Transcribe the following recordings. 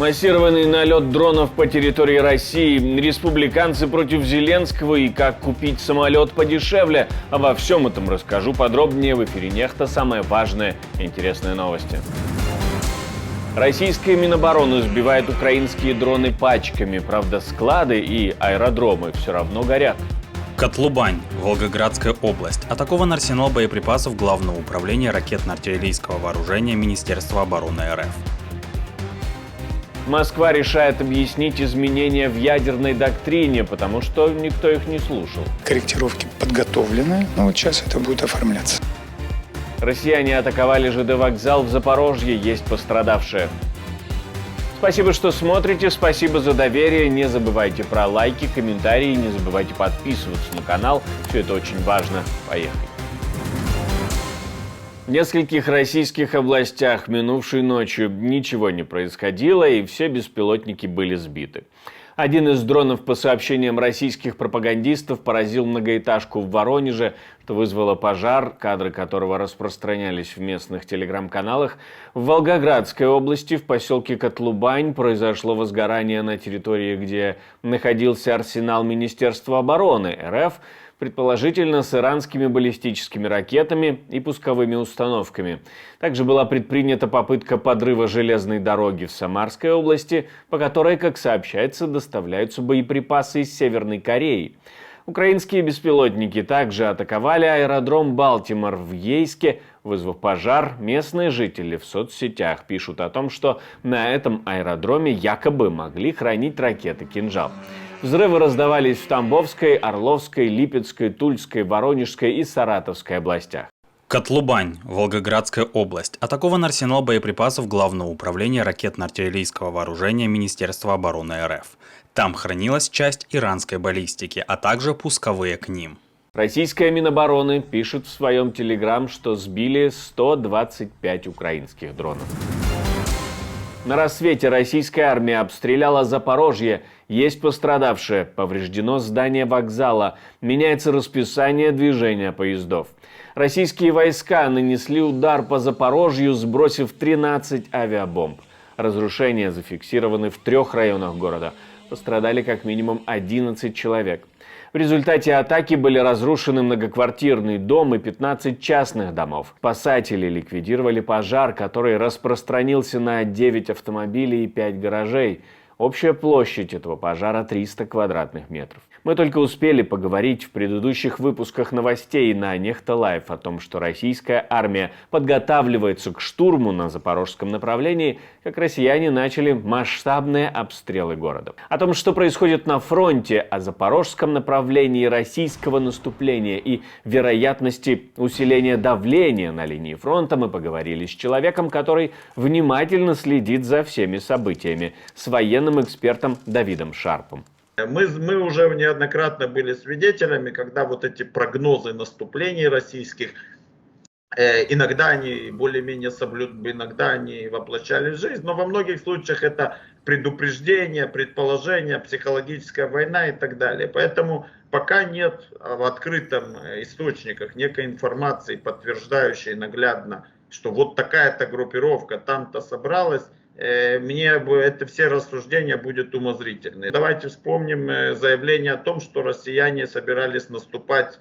Массированный налет дронов по территории России, республиканцы против Зеленского и как купить самолет подешевле. Обо всем этом расскажу подробнее в эфире Нехта. Самые важные и интересные новости. Российская Минобороны сбивает украинские дроны пачками. Правда, склады и аэродромы все равно горят. Котлубань, Волгоградская область. Атакован арсенал боеприпасов Главного управления ракетно-артиллерийского вооружения Министерства обороны РФ. Москва решает объяснить изменения в ядерной доктрине, потому что никто их не слушал. Корректировки подготовлены, но вот сейчас это будет оформляться. Россияне атаковали ЖД-вокзал в Запорожье, есть пострадавшие. Спасибо, что смотрите, спасибо за доверие. Не забывайте про лайки, комментарии, не забывайте подписываться на канал. Все это очень важно. Поехали. В нескольких российских областях минувшей ночью ничего не происходило, и все беспилотники были сбиты. Один из дронов, по сообщениям российских пропагандистов, поразил многоэтажку в Воронеже, что вызвало пожар, кадры которого распространялись в местных телеграм-каналах. В Волгоградской области, в поселке Котлубань, произошло возгорание на территории, где находился арсенал Министерства обороны РФ, предположительно с иранскими баллистическими ракетами и пусковыми установками. Также была предпринята попытка подрыва железной дороги в Самарской области, по которой, как сообщается, доставляются боеприпасы из Северной Кореи. Украинские беспилотники также атаковали аэродром Балтимор в Ейске, вызвав пожар. Местные жители в соцсетях пишут о том, что на этом аэродроме якобы могли хранить ракеты «Кинжал». Взрывы раздавались в Тамбовской, Орловской, Липецкой, Тульской, Воронежской и Саратовской областях. Котлубань, Волгоградская область. Атакован арсенал боеприпасов Главного управления ракетно-артиллерийского вооружения Министерства обороны РФ. Там хранилась часть иранской баллистики, а также пусковые к ним. Российская Минобороны пишет в своем телеграм, что сбили 125 украинских дронов. На рассвете российская армия обстреляла Запорожье. Есть пострадавшие. Повреждено здание вокзала. Меняется расписание движения поездов. Российские войска нанесли удар по Запорожью, сбросив 13 авиабомб. Разрушения зафиксированы в 3 районах города. Пострадали как минимум 11 человек. В результате атаки были разрушены многоквартирный дом и 15 частных домов. Спасатели ликвидировали пожар, который распространился на 9 автомобилей и 5 гаражей. Общая площадь этого пожара 300 квадратных метров. Мы только успели поговорить в предыдущих выпусках новостей на Нехта Лайв о том, что российская армия подготавливается к штурму на запорожском направлении, как россияне начали масштабные обстрелы города. О том, что происходит на фронте, о запорожском направлении российского наступления и вероятности усиления давления на линии фронта, мы поговорили с человеком, который внимательно следит за всеми событиями, с военным экспертом Давидом Шарпом. Мы уже неоднократно были свидетелями, когда вот эти прогнозы наступлений российских, иногда они более-менее иногда они воплощались в жизнь, но во многих случаях это предупреждение, предположение, психологическая война и так далее. Поэтому пока нет в открытом источниках некой информации, подтверждающей наглядно, что вот такая-то группировка там-то собралась, мне это все рассуждения будут умозрительны. Давайте вспомним заявление о том, что россияне собирались наступать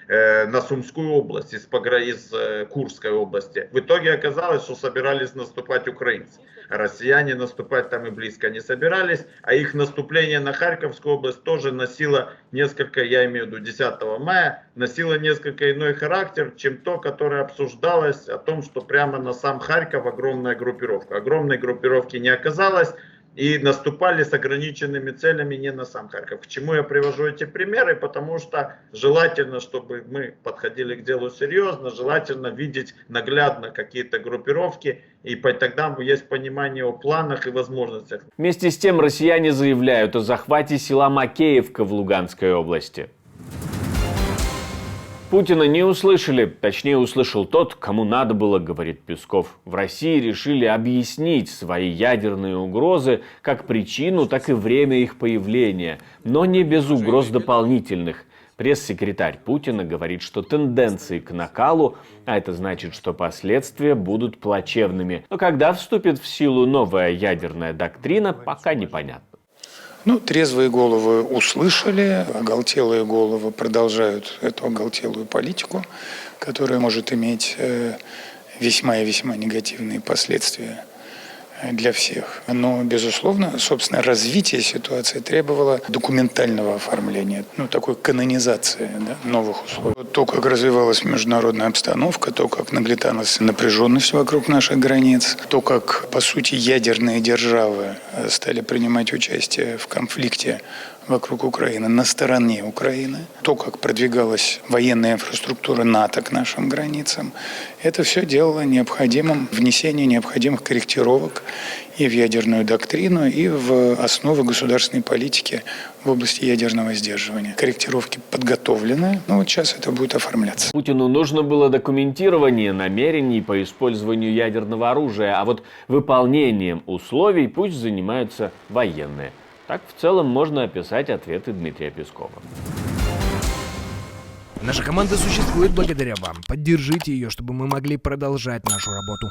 на Сумскую область из Курской области. В итоге оказалось, что собирались наступать украинцы. Россияне наступать там и близко не собирались, а их наступление на Харьковскую область тоже носило несколько, я имею в виду 10 мая, носило несколько иной характер, чем то, которое обсуждалось о том, что прямо на сам Харьков огромная группировка. Огромной группировки не оказалось, и наступали с ограниченными целями не на сам Харьков. К чему я привожу эти примеры? Потому что желательно, чтобы мы подходили к делу серьезно, желательно видеть наглядно какие-то группировки, и тогда есть понимание о планах и возможностях. Вместе с тем россияне заявляют о захвате села Макеевка в Луганской области. Путина не услышали, точнее услышал тот, кому надо было, говорит Песков. В России решили объяснить свои ядерные угрозы как причину, так и время их появления, но не без угроз дополнительных. Пресс-секретарь Путина говорит, что тенденции к накалу, а это значит, что последствия будут плачевными. Но когда вступит в силу новая ядерная доктрина, пока непонятно. Ну, трезвые головы услышали, оголтелые головы продолжают эту оголтелую политику, которая может иметь весьма и весьма негативные последствия для всех. Но, безусловно, собственно, развитие ситуации требовало документального оформления, такой канонизации, новых условий. То, как развивалась международная обстановка, то, как нагнеталась напряженность вокруг наших границ, то, как, по сути, ядерные державы стали принимать участие в конфликте вокруг Украины, на стороне Украины, то, как продвигалась военная инфраструктура НАТО к нашим границам, это все делало необходимым внесение необходимых корректировок и в ядерную доктрину, и в основы государственной политики в области ядерного сдерживания. Корректировки подготовлены, но вот сейчас это будет оформляться. Путину нужно было документирование намерений по использованию ядерного оружия, а вот выполнением условий пусть занимаются военные. Так в целом можно описать ответы Дмитрия Пескова. Наша команда существует благодаря вам. Поддержите ее, чтобы мы могли продолжать нашу работу.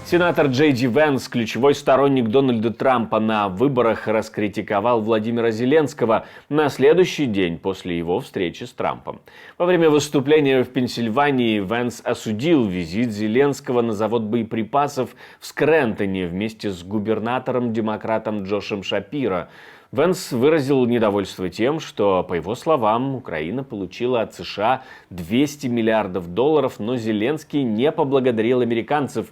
Сенатор Джей Ди Венс, ключевой сторонник Дональда Трампа, на выборах раскритиковал Владимира Зеленского на следующий день после его встречи с Трампом. Во время выступления в Пенсильвании Венс осудил визит Зеленского на завод боеприпасов в Скрэнтоне вместе с губернатором-демократом Джошем Шапиро. Венс выразил недовольство тем, что, по его словам, Украина получила от США $200 миллиардов, но Зеленский не поблагодарил американцев.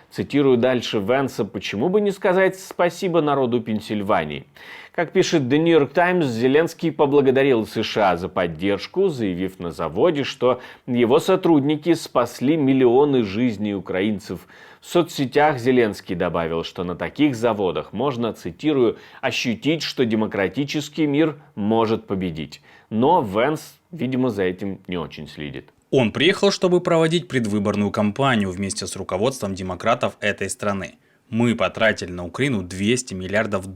Цитирую дальше Венса: «Почему бы не сказать спасибо народу Пенсильвании?» Как пишет The New York Times, Зеленский поблагодарил США за поддержку, заявив на заводе, что его сотрудники спасли миллионы жизней украинцев. В соцсетях Зеленский добавил, что на таких заводах можно, цитирую, «ощутить, что демократический мир может победить». Но Венс, видимо, за этим не очень следит. Он приехал, чтобы проводить предвыборную кампанию вместе с руководством демократов этой страны. Мы потратили на Украину $200 миллиардов.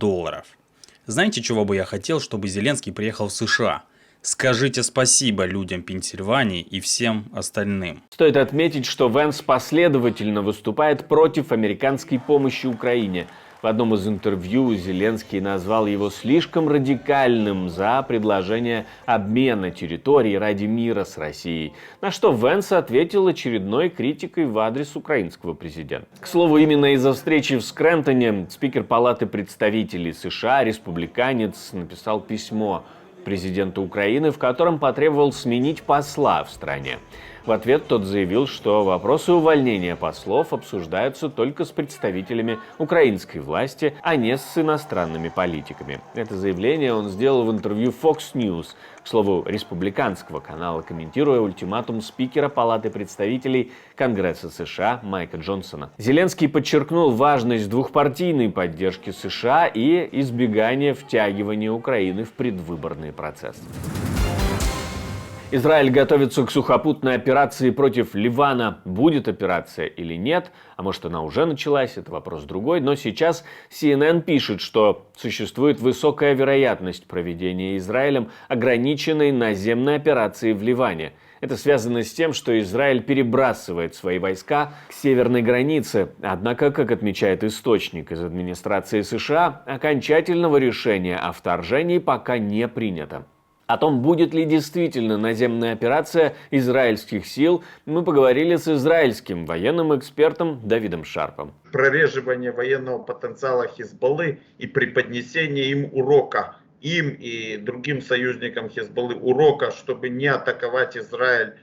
Знаете, чего бы я хотел, чтобы Зеленский приехал в США? Скажите спасибо людям Пенсильвании и всем остальным. Стоит отметить, что Венс последовательно выступает против американской помощи Украине. В одном из интервью Зеленский назвал его слишком радикальным за предложение обмена территорий ради мира с Россией, на что Венс ответил очередной критикой в адрес украинского президента. К слову, именно из-за встречи в Скрэнтоне спикер Палаты представителей США, республиканец, написал письмо президенту Украины, в котором потребовал сменить посла в стране. В ответ тот заявил, что вопросы увольнения послов обсуждаются только с представителями украинской власти, а не с иностранными политиками. Это заявление он сделал в интервью Fox News, к слову, республиканского канала, комментируя ультиматум спикера Палаты представителей Конгресса США Майка Джонсона. Зеленский подчеркнул важность двухпартийной поддержки США и избегания втягивания Украины в предвыборный процесс. Израиль готовится к сухопутной операции против Ливана. Будет операция или нет? А может, она уже началась? Это вопрос другой. Но сейчас CNN пишет, что существует высокая вероятность проведения Израилем ограниченной наземной операции в Ливане. Это связано с тем, что Израиль перебрасывает свои войска к северной границе. Однако, как отмечает источник из администрации США, окончательного решения о вторжении пока не принято. О том, будет ли действительно наземная операция израильских сил, мы поговорили с израильским военным экспертом Давидом Шарпом. Прореживание военного потенциала Хизбаллы и преподнесение им урока, им и другим союзникам Хизбаллы урока, чтобы не атаковать Израиль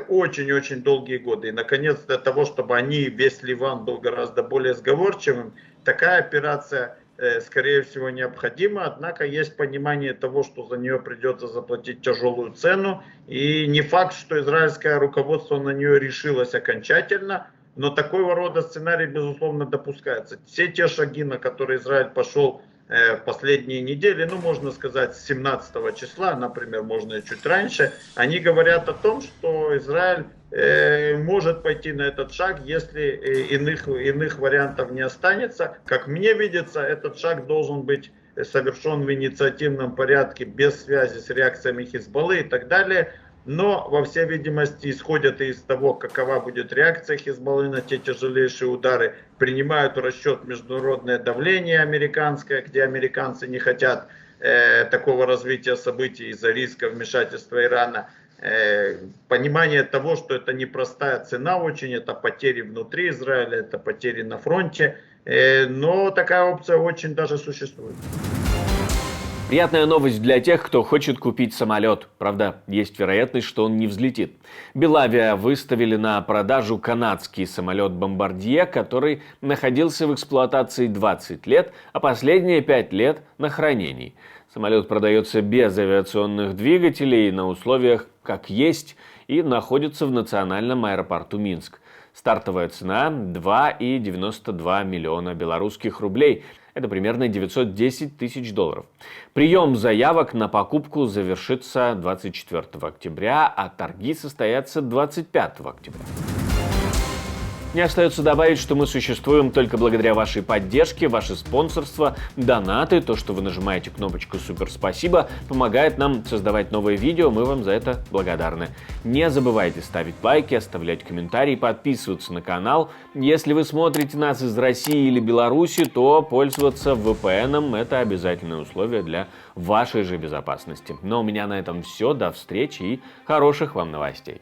очень-очень долгие годы. И, наконец, для того, чтобы они, весь Ливан был гораздо более сговорчивым, такая операция скорее всего необходимо, однако есть понимание того, что за нее придется заплатить тяжелую цену, и не факт, что израильское руководство на нее решилось окончательно, но такого рода сценарий безусловно допускается. Все те шаги, на которые Израиль пошел в последние недели, можно сказать с 17 числа, например, можно и чуть раньше, они говорят о том, что Израиль может пойти на этот шаг, если иных вариантов не останется. Как мне видится, этот шаг должен быть совершен в инициативном порядке, без связи с реакциями Хизбаллы и так далее. Но, во всей видимости, исходят из того, какова будет реакция Хизбаллы на те тяжелейшие удары, принимают в расчет международное давление американское, где американцы не хотят такого развития событий из-за риска вмешательства Ирана. Понимание того, что это непростая цена очень, это потери внутри Израиля, это потери на фронте, но такая опция очень даже существует. Приятная новость для тех, кто хочет купить самолет. Правда, есть вероятность, что он не взлетит. Белавиа выставили на продажу канадский самолет «Бомбардье», который находился в эксплуатации 20 лет, а последние 5 лет на хранении. Самолет продается без авиационных двигателей на условиях как есть и находится в национальном аэропорту Минск. Стартовая цена 2,92 миллиона белорусских рублей. Это примерно 910 тысяч долларов. Прием заявок на покупку завершится 24 октября, а торги состоятся 25 октября. Мне остается добавить, что мы существуем только благодаря вашей поддержке, ваше спонсорство, донаты, то, что вы нажимаете кнопочку «Супер спасибо», помогает нам создавать новые видео, мы вам за это благодарны. Не забывайте ставить лайки, оставлять комментарии, подписываться на канал. Если вы смотрите нас из России или Беларуси, то пользоваться VPN-ом – это обязательное условие для вашей же безопасности. Но у меня на этом все, до встречи и хороших вам новостей.